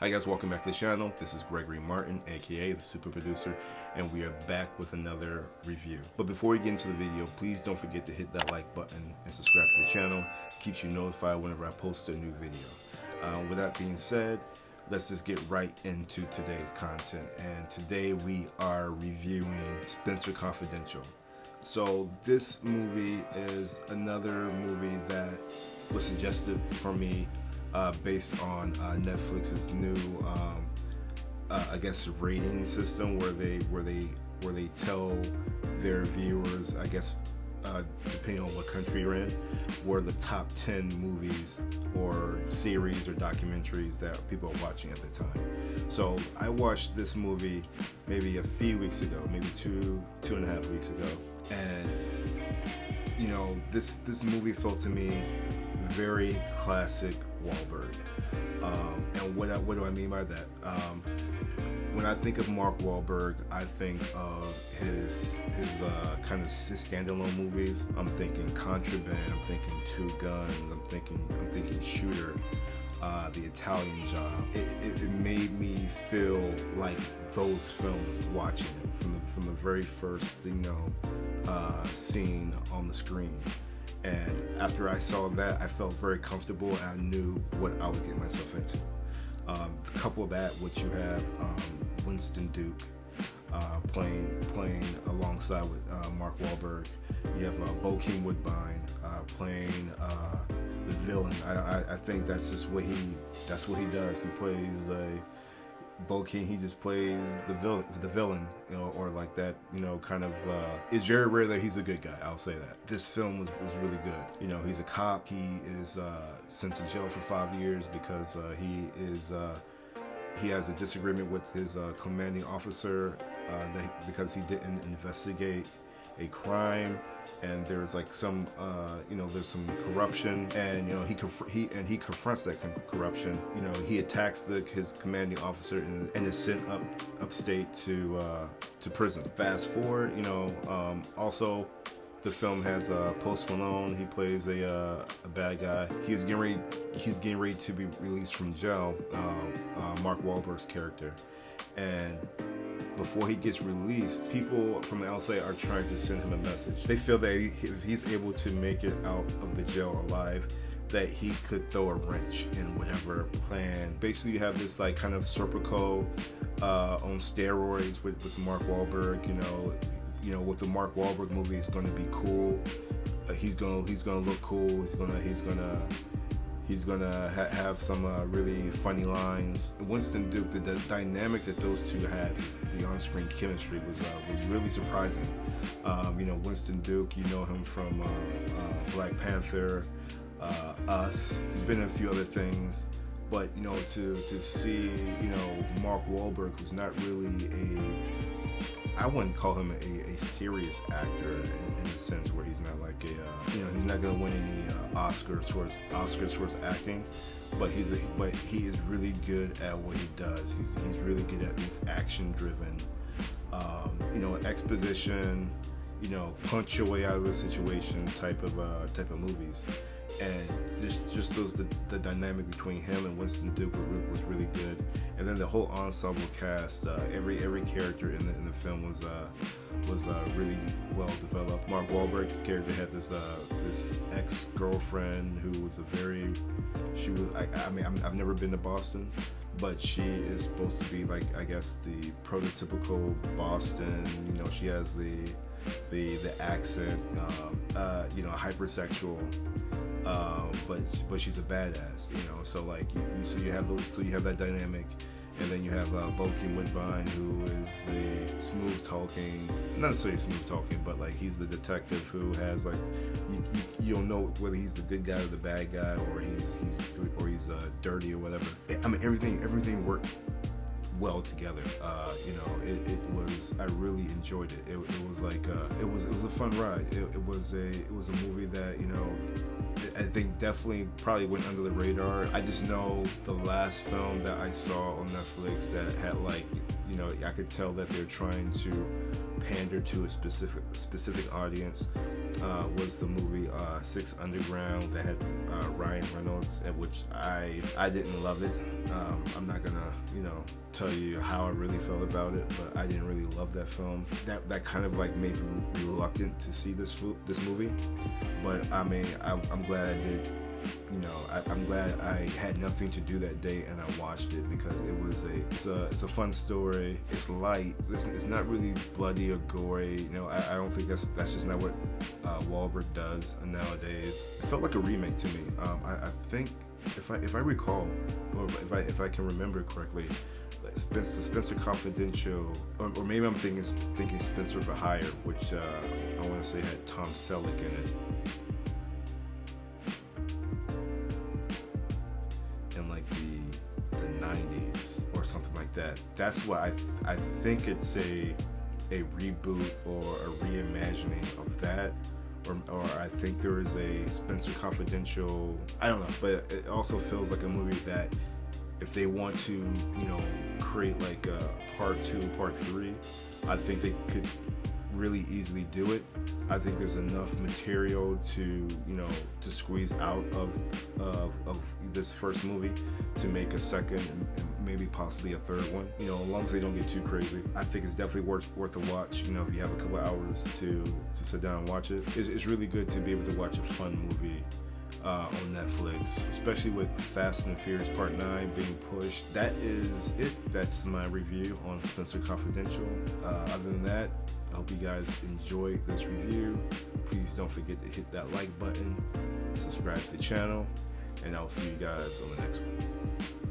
Hi guys, welcome back to the channel. This is Gregory Martin, aka the Super Producer, and we are back with another review. But before we get into the video, please don't forget to hit that like button and subscribe to the channel. It keeps you notified whenever I post a new video. With that being said, let's just get right into today's content. And today we are reviewing Spenser Confidential. So this movie is another movie that was suggested for me based on Netflix's new, I guess, rating system, where they tell their viewers, I guess, depending on what country you're in, where the top 10 movies or series or documentaries that people are watching at the time. So I watched this movie maybe a few weeks ago, maybe two and a half weeks ago, and you know, this movie felt to me very classic Wahlberg. And what do I mean by that? When I think of Mark Wahlberg, I think of his kind of standalone movies. I'm thinking Contraband. I'm thinking Two Guns. I'm thinking Shooter. The Italian Job. It made me feel like those films watching it from the very first scene on the screen. And after I saw that, I felt very comfortable and I knew what I was getting myself into. To couple that, what you have Winston Duke playing alongside with Mark Wahlberg. You have Bokeem Woodbine playing the villain. I think that's just what he does. He plays Bokeem. He just plays the villain, you know, or like that, you know, kind of. It's very rare that he's a good guy. I'll say that. This film was really good. You know, he's a cop. He is sent to jail for 5 years because he has a disagreement with his commanding officer because he didn't investigate a crime, and there's like some there's some corruption, and you know he confronts that corruption. You know, he attacks his commanding officer and is sent upstate to prison. Fast forward, you know, also the film has Post Malone. He plays a bad guy. He's getting ready to be released from jail. Mark Wahlberg's character, and before he gets released, people from the LSA are trying to send him a message. They feel that if he's able to make it out of the jail alive, that he could throw a wrench in whatever plan. Basically, you have this like kind of Serpico on steroids with Mark Wahlberg. You know, with the Mark Wahlberg movie, it's going to be cool. He's gonna look cool. He's gonna have some really funny lines. Winston Duke, the dynamic that those two had, the on-screen chemistry was really surprising. You know, Winston Duke, you know him from Black Panther, Us. He's been in a few other things, but you know, to see, you know, Mark Wahlberg, who's not really I wouldn't call him a serious actor in the sense where he's not like he's not gonna win any Oscars for his acting, but he is really good at what he does. He's really good at these action driven, exposition, you know, punch your way out of a situation type of movies. And just the dynamic between him and Winston Duke was really good, and then the whole ensemble cast, every character in the film was really well developed. Mark Wahlberg's character had this ex-girlfriend who was I've never been to Boston, but she is supposed to be like, I guess, the prototypical Boston. You know, she has the accent, hypersexual. But she's a badass, you know. So like you have that dynamic, and then you have Bokeem Woodbine, who is the smooth talking, not necessarily smooth talking, but like he's the detective who has like you don't know whether he's the good guy or the bad guy, or he's dirty or whatever. I mean, everything worked well together. I really enjoyed it. It was like it was a fun ride. It was a movie that, you know, I think definitely probably went under the radar. I just know the last film that I saw on Netflix that had, like, you know, I could tell that they're trying to pander to a specific audience. Was the movie Six Underground that had Ryan Reynolds, at which I didn't love it. I'm not gonna tell you how I really felt about it, but I didn't really love that film. That kind of like made me reluctant to see this movie. But I mean, I'm glad I did. I'm glad I had nothing to do that day and I watched it, because it's a fun story. It's light. It's not really bloody or gory. I don't think that's just not what Wahlberg does nowadays. It felt like a remake to me. I think if I recall, or if I can remember correctly, Spenser Confidential, or maybe I'm thinking Spenser for Hire, which I want to say had Tom Selleck in it. The 90s or something like that. That's why I think it's a reboot or a reimagining of that, or I think there is a Spenser Confidential. I don't know, but it also feels like a movie that if they want to create like a part 2, part 3, I think they could really easily do it. I think there's enough material to squeeze out of this first movie to make a second and maybe possibly a third one. As long as they don't get too crazy. I think it's definitely worth a watch. If you have a couple hours to sit down and watch it, it's really good to be able to watch a fun movie on Netflix, especially with Fast and Furious Part 9 being pushed. That is it. That's my review on Spenser Confidential. Other than that, I hope you guys enjoyed this review. Please don't forget to hit that like button, subscribe to the channel, and I'll see you guys on the next one.